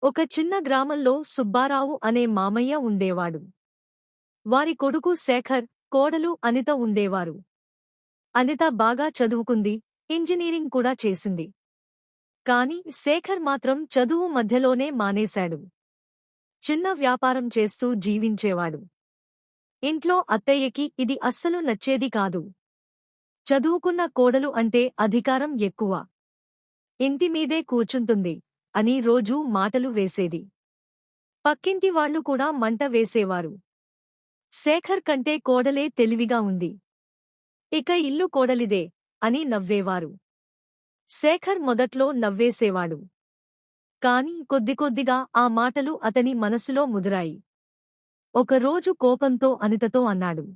ఒక చిన్న గ్రామంలో సుబ్బారావు అనే మామయ్య ఉండేవాడు. వారి కొడుకు శేఖర్, కోడలు అనిత ఉండేవారు. అనిత బాగా చదువుకుంది, ఇంజనీరింగ్ కూడా చేసింది. కాని శేఖర్ మాత్రం చదువు మధ్యలోనే మానేశాడు. చిన్న వ్యాపారం చేస్తూ జీవించేవాడు. ఇంట్లో అత్తయ్యకి ఇది అస్సలు నచ్చేది కాదు. చదువుకున్న కోడలు అంటే అధికారం ఎక్కువ, ఇంటిమీదే కూర్చుంటుంది అని రోజూ మాటలు వేసేది. పక్కింటి వాళ్లు కూడా మంట వేసేవారు. శేఖర్ కంటే కోడలే తెలివిగా ఉంది, ఇక ఇల్లు కోడలిదే అని నవ్వేవారు. శేఖర్ మొదట్లో నవ్వేసేవాడు. కాని కొద్దికొద్దిగా ఆ మాటలు అతని మనసులో ముదిరాయి. ఒకరోజు కోపంతో అనితతో అన్నాడు,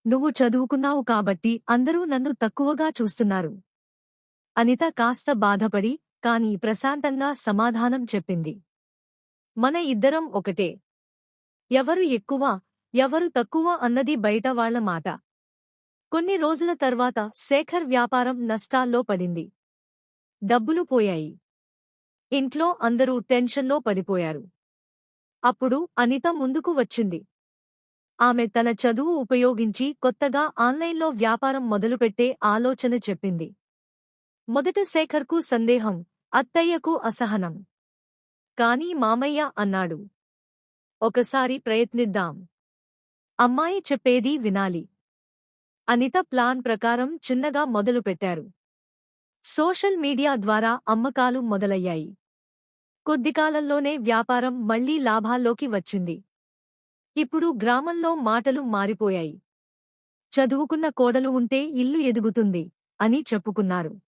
"నువ్వు చదువుకున్నావు కాబట్టి అందరూ నన్ను తక్కువగా చూస్తున్నారు." అనిత కాస్త బాధపడి కాని ప్రశాంతంగా సమాధానం చెప్పింది, "మన ఇద్దరం ఒకటే. ఎవరు ఎక్కువ, ఎవరు తక్కువ అన్నది బయట వాళ్ల మాట." కొన్ని రోజుల తర్వాత శేఖర్ వ్యాపారం నష్టాల్లో పడింది. డబ్బులు పోయాయి. ఇంట్లో అందరూ టెన్షన్లో పడిపోయారు. అప్పుడు అనిత ముందుకు వచ్చింది. ఆమె తన చదువు ఉపయోగించి కొత్తగా ఆన్లైన్లో వ్యాపారం మొదలుపెట్టే ఆలోచన చెప్పింది. మొదట శేఖర్కు సందేహం, అత్తయ్యకు అసహనం. కాని మామయ్య అన్నాడు, "ఒకసారి ప్రయత్నిద్దాం. అమ్మాయి చెప్పేది వినాలి." అనిత ప్లాన్ ప్రకారం చిన్నగా మొదలుపెట్టారు. సోషల్ మీడియా ద్వారా అమ్మకాలు మొదలయ్యాయి. కొద్దికాలంలోనే వ్యాపారం మళ్లీ లాభాల్లోకి వచ్చింది. ఇప్పుడు గ్రామంలో మాటలు మారిపోయాయి. చదువుకున్న కోడలు ఉంటే ఇల్లు ఎదుగుతుంది అని చెప్పుకున్నారు.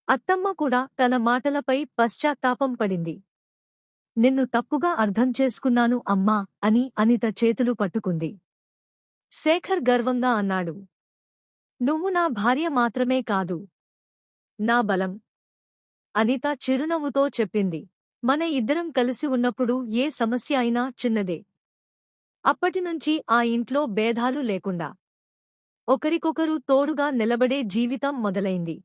అత్తమ్మ కూడా తన మాటలపై పశ్చాత్తాపం పడింది. "నిన్ను తప్పుగా అర్థం చేసుకున్నాను అమ్మా" అని అనిత చేతులు పట్టుకుంది. శేఖర్ గర్వంగా అన్నాడు, "నువ్వు నా భార్య మాత్రమే కాదు, నా బలం." అనిత చిరునవ్వుతో చెప్పింది, "మన ఇద్దరం కలిసి ఉన్నప్పుడు ఏ సమస్య అయినా చిన్నదే." అప్పటినుంచి ఆ ఇంట్లో భేదాలు లేకుండా ఒకరికొకరు తోడుగా నిలబడే జీవితం మొదలైంది.